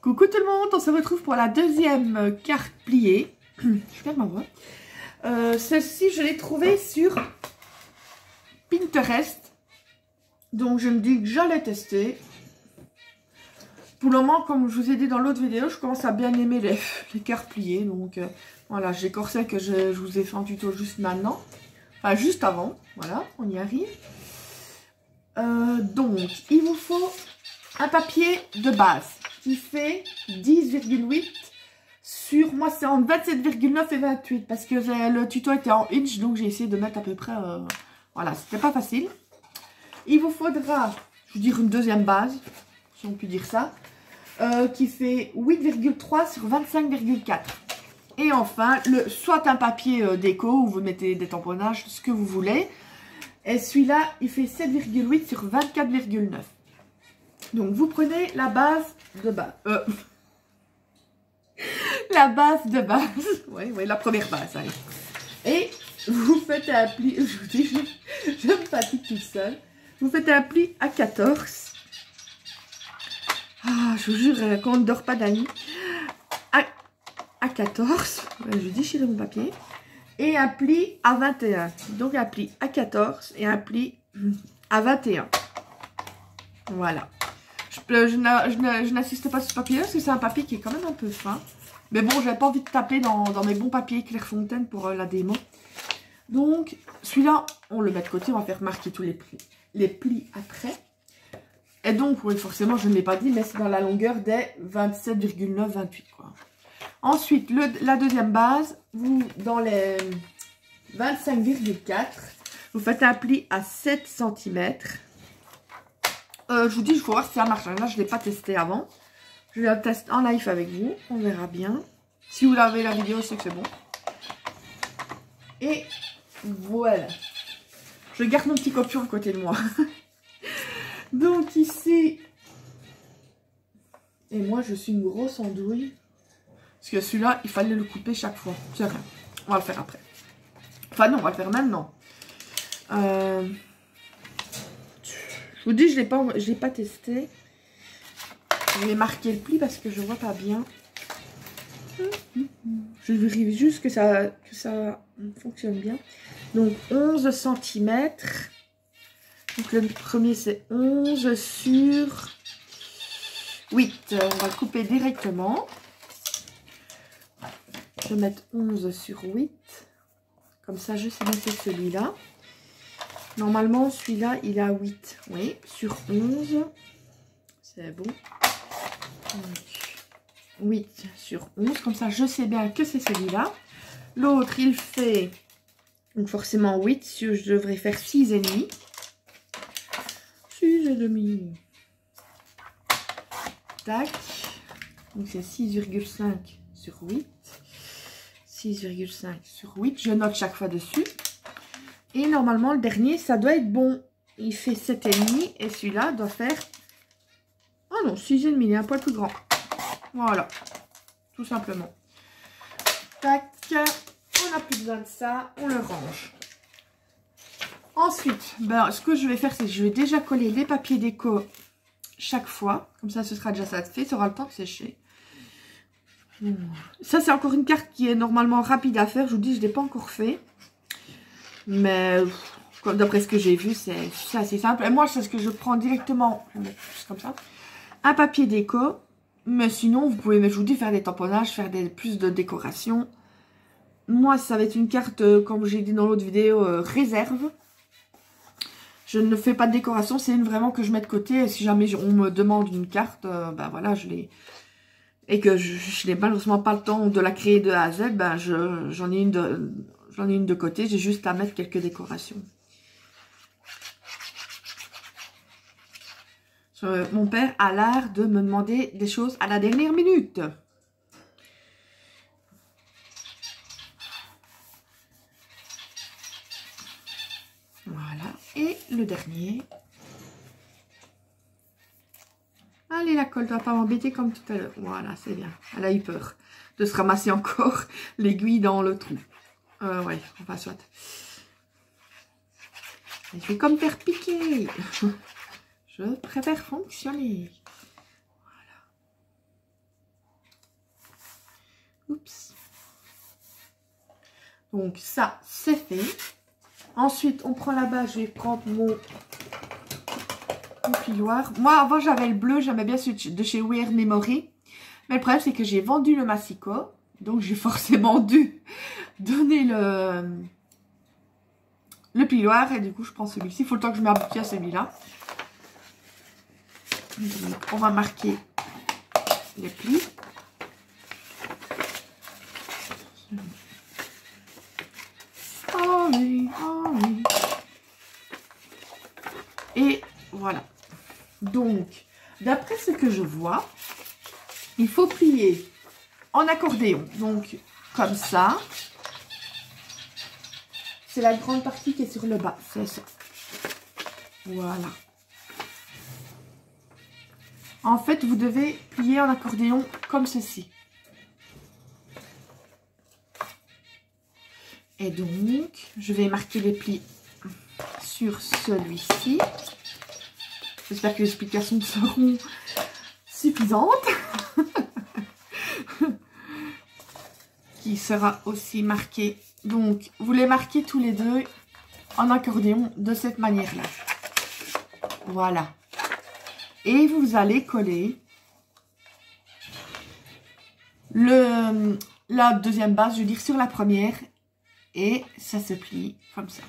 Coucou tout le monde, on se retrouve pour la deuxième carte pliée. Je perds ma voix. Celle-ci, je l'ai trouvée sur Pinterest. Donc je me dis que j'allais tester. Pour le moment, comme je vous ai dit dans l'autre vidéo, je commence à bien aimer les cartes pliées. Donc voilà, j'ai corsé que je vous ai fait un tuto juste maintenant. Enfin, juste avant. Voilà, on y arrive. Donc, il vous faut un papier de base qui fait 10,8 sur... Moi, c'est entre 27,9 et 28 parce que le tuto était en inch, donc j'ai essayé de mettre à peu près... voilà, c'était pas facile. Il vous faudra, je veux dire, une deuxième base, si on peut dire ça, qui fait 8,3 sur 25,4. Et enfin, soit un papier déco où vous mettez des tamponnages, ce que vous voulez. Et celui-là, il fait 7,8 sur 24,9. Donc, vous prenez la base de base. La base de base. Oui, la première base. Allez. Et vous faites un pli. Je vous dis, je me fatigue toute seule. Vous faites un pli à 14. Ah, je vous jure qu'on ne dort pas d'amis. À 14. Je vous déchire mon papier. Et un pli à 21. Donc un pli à 14 et un pli à 21. Voilà. Je n'assiste pas sur ce papier-là parce que c'est un papier qui est quand même un peu fin. Mais bon, j'avais pas envie de taper dans mes bons papiers Clairefontaine pour la démo. Donc, celui-là, on le met de côté. On va faire marquer tous les plis après. Et donc, oui, forcément, je ne l'ai pas dit, mais c'est dans la longueur des 27,9-28. Ensuite, la deuxième base, vous, dans les 25,4, vous faites un pli à 7 cm. Je vous dis, il faut voir si ça marche. Là, je ne l'ai pas testé avant. Je vais le tester en live avec vous. On verra bien. Si vous avez la vidéo, c'est que c'est bon. Et voilà. Je garde mon petit copion à côté de moi. Donc ici... Et moi, je suis une grosse andouille. Parce que celui-là, il fallait le couper chaque fois. C'est rien. On va le faire après. Enfin non, on va le faire maintenant. Je vous dis, je l'ai pas testé. Je vais marquer le pli parce que je vois pas bien. Je vérifie juste que ça fonctionne bien. Donc 11 cm. Donc le premier c'est 11 sur 8. On va le couper directement. Je vais mettre 11 sur 8. Comme ça, je sais bien que c'est celui-là. Normalement, celui-là, il a 8. Oui, sur 11. C'est bon. Donc, 8 sur 11. Comme ça, je sais bien que c'est celui-là. L'autre, il fait... Donc, forcément, 8. Je devrais faire 6,5. 6,5. Tac. Donc, c'est 6,5 sur 8. 6,5 sur 8. Je note chaque fois dessus. Et normalement, le dernier, ça doit être bon. Il fait 7,5. Et celui-là doit faire... Oh non, 6,5. Il est un poil plus grand. Voilà. Tout simplement. Tac. On n'a plus besoin de ça. On le range. Ensuite, ce que je vais faire, c'est que je vais déjà coller les papiers déco chaque fois. Comme ça, ce sera déjà ça de fait. Ça aura le temps de sécher. Ça, c'est encore une carte qui est normalement rapide à faire. Je vous dis, je ne l'ai pas encore fait. Mais d'après ce que j'ai vu, c'est assez simple. Et moi, c'est ce que je prends directement. Je vais mettre juste comme ça. Un papier déco. Mais sinon, vous pouvez, je vous dis, faire des tamponnages, faire plus de décoration. Moi, ça va être une carte, comme j'ai dit dans l'autre vidéo, réserve. Je ne fais pas de décoration. C'est une vraiment que je mets de côté. Et si jamais on me demande une carte, voilà, je l'ai... Et que je n'ai malheureusement pas le temps de la créer de A à Z, j'en ai une de côté. J'ai juste à mettre quelques décorations. Mon père a l'art de me demander des choses à la dernière minute. Voilà. Et le dernier. Allez, la colle ne doit pas m'embêter comme tout à l'heure. Voilà, c'est bien. Elle a eu peur de se ramasser encore l'aiguille dans le trou. Ouais, enfin, soit. Je vais comme faire piquer. Je préfère fonctionner. Oups. Donc ça, c'est fait. Ensuite, on prend la base. Je vais prendre mon plioir. Moi, avant, j'avais le bleu. J'aimais bien celui de chez Weird Memory. Mais le problème, c'est que j'ai vendu le Massico. Donc, j'ai forcément dû donner le plioir. Et du coup, je prends celui-ci. Il faut le temps que je m'habitue à celui-là. Donc, on va marquer les plis. Oh oui, oh oui. Et voilà. Donc, d'après ce que je vois, il faut plier en accordéon. Donc, comme ça. C'est la grande partie qui est sur le bas. C'est ça. Voilà. En fait, vous devez plier en accordéon comme ceci. Et donc, je vais marquer les plis sur celui-ci. J'espère que les explications seront suffisantes. Qui sera aussi marqué. Donc, vous les marquez tous les deux en accordéon de cette manière-là. Voilà. Et vous allez coller la deuxième base, je veux dire, sur la première. Et ça se plie comme ça.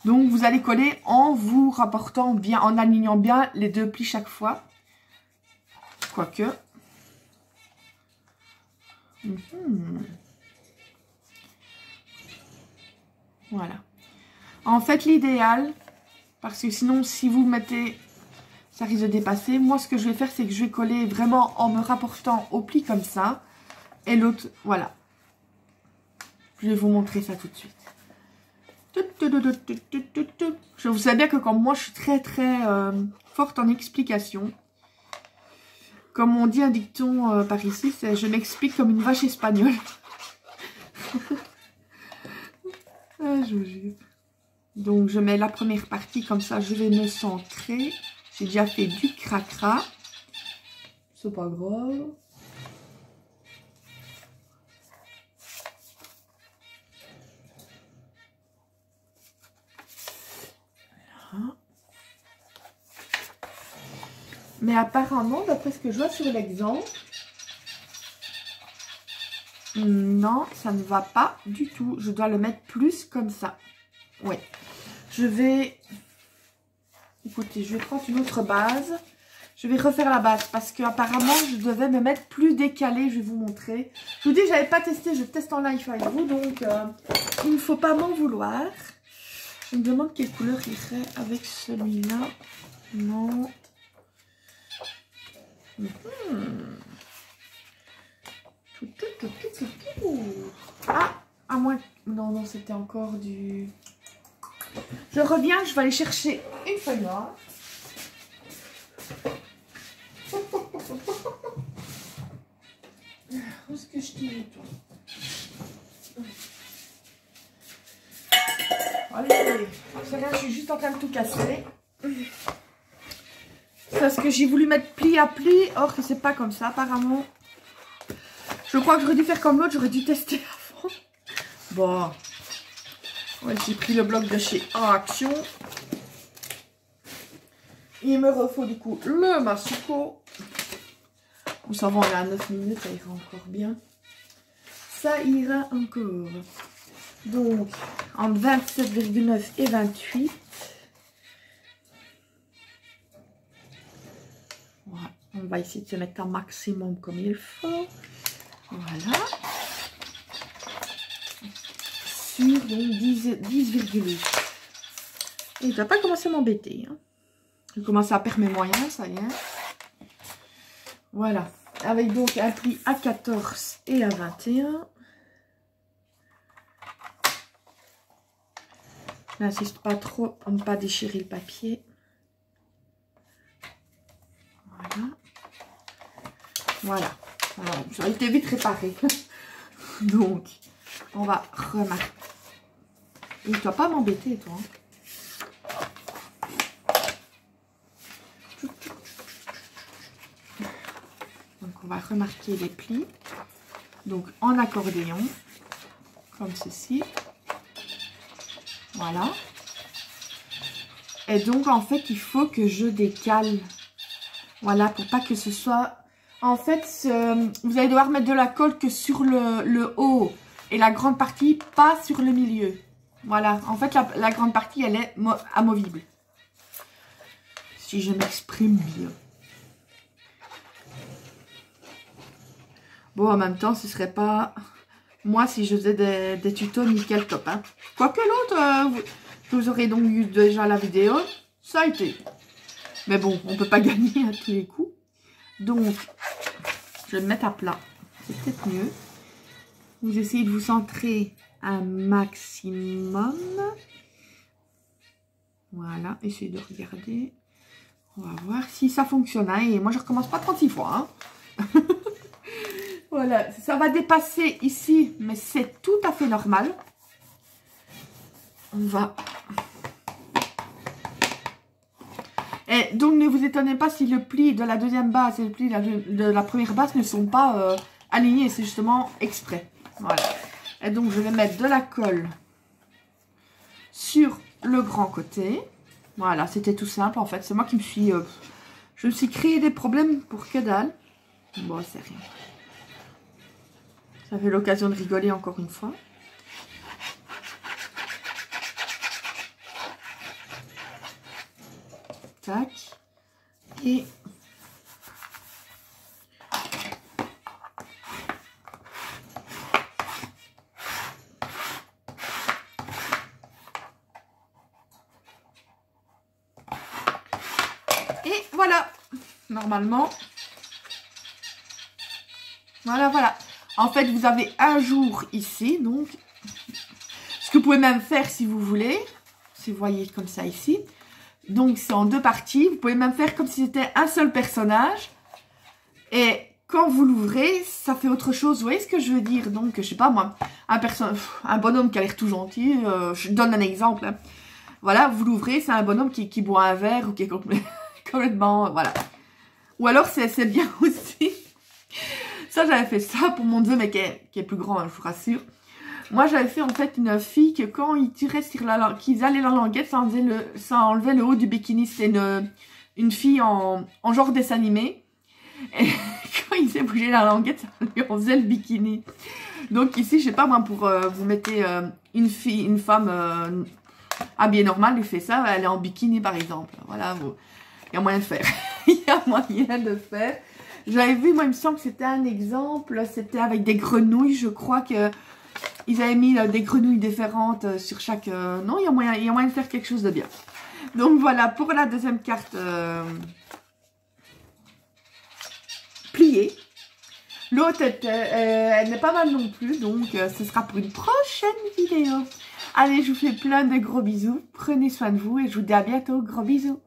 Donc, vous allez coller en vous rapportant bien, en alignant bien les deux plis chaque fois. Quoique. Voilà. En fait, l'idéal, parce que sinon, si vous mettez, ça risque de dépasser. Moi, ce que je vais faire, c'est que je vais coller vraiment en me rapportant au pli comme ça. Et l'autre, voilà. Je vais vous montrer ça tout de suite. Je vous savez bien que comme moi, je suis très forte en explication. Comme on dit un dicton par ici, c'est je m'explique comme une vache espagnole. Ah, je vous jure. Donc, je mets la première partie comme ça. Je vais me centrer. J'ai déjà fait du cracra. C'est pas grave. Voilà. Mais apparemment, d'après ce que je vois sur l'exemple, non, ça ne va pas du tout. Je dois le mettre plus comme ça. Ouais. Je vais... Écoutez, je vais prendre une autre base. Je vais refaire la base parce qu'apparemment, je devais me mettre plus décalé. Je vais vous montrer. Je vous dis, je n'avais pas testé. Je teste en live avec vous. Donc, il ne faut pas m'en vouloir. Je me demande quelle couleur irait avec celui-là. Non. Ah, à moins... Non, non, c'était encore du... Je reviens, je vais aller chercher une feuille noire. Où est-ce que je t'ai toi? Allez, c'est rien, je suis juste en train de tout casser. Parce que j'ai voulu mettre pli à pli, or que c'est pas comme ça apparemment. Je crois que j'aurais dû faire comme l'autre, j'aurais dû tester avant. Bon. Ouais, j'ai pris le bloc de chez Action. Il me refaut du coup le Massico. Vous savez, on est à 9 minutes, ça ira encore bien. Ça ira encore. Donc, entre 27,9 et 28. Voilà. On va essayer de se mettre un maximum comme il faut. Voilà. Sur 10,8. Et il ne va pas commencer à m'embêter. Hein. Je commence à perdre mes moyens, ça y est. Voilà. Avec donc un pli à 14 et à 21. Je n'insiste pas trop pour ne pas déchirer le papier. Voilà. Voilà. Voilà. Ça a été vite réparé. Donc, on va remarquer. Il ne doit pas m'embêter, toi. Donc, on va remarquer les plis. Donc en accordéon, comme ceci. Voilà. Et donc en fait il faut que je décale. Voilà, pour pas que ce soit... En fait, vous allez devoir mettre de la colle que sur le haut. Et la grande partie, pas sur le milieu. Voilà, en fait la grande partie elle est amovible. Si je m'exprime bien. Bon, en même temps, ce serait pas... Moi, si je faisais des tutos nickel top. Hein. Quoique l'autre, vous aurez donc eu déjà la vidéo. Ça a été. Mais bon, on peut pas gagner à tous les coups. Donc, je vais me mettre à plat. C'est peut-être mieux. Vous essayez de vous centrer un maximum. Voilà, essayez de regarder. On va voir si ça fonctionne. Hein. Et moi, je recommence pas 36 fois. Hein. Voilà, ça va dépasser ici, mais c'est tout à fait normal. On va... Et donc, ne vous étonnez pas si le pli de la deuxième base et le pli de la première base ne sont pas alignés. C'est justement exprès. Voilà. Et donc, je vais mettre de la colle sur le grand côté. Voilà, c'était tout simple en fait. C'est moi qui me suis... je me suis créé des problèmes pour que dalle. Bon, c'est rien. Ça fait l'occasion de rigoler encore une fois. Tac. Et... Et voilà. Normalement. Voilà. En fait, vous avez un jour ici, donc, ce que vous pouvez même faire si vous voulez, si vous voyez comme ça ici, donc c'est en deux parties, vous pouvez même faire comme si c'était un seul personnage, et quand vous l'ouvrez, ça fait autre chose, vous voyez ce que je veux dire, donc, je sais pas moi, un bonhomme qui a l'air tout gentil, je donne un exemple, hein. Voilà, vous l'ouvrez, c'est un bonhomme qui boit un verre, ou qui est complètement, voilà, ou alors c'est bien aussi. Ça, j'avais fait ça pour mon neveu, mais qui est plus grand, hein, je vous rassure. Moi, j'avais fait en fait une fille que quand ils tiraient sur la languette, qu'ils allaient la languette, ça enlevait le haut du bikini. C'était une fille en genre dessin animé. Et quand ils faisaient bouger la languette, ça lui en faisait le bikini. Donc ici, je sais pas moi, pour vous mettez une femme habillée normale, lui fait ça, elle est en bikini par exemple. Voilà, il y a moyen de faire. Il y a moyen de faire. J'avais vu, moi, il me semble que c'était un exemple. C'était avec des grenouilles. Je crois que ils avaient mis des grenouilles différentes sur chaque... Non, il y a moyen de faire quelque chose de bien. Donc, voilà, pour la deuxième carte pliée. L'autre, elle n'est pas mal non plus. Donc, ce sera pour une prochaine vidéo. Allez, je vous fais plein de gros bisous. Prenez soin de vous et je vous dis à bientôt. Gros bisous.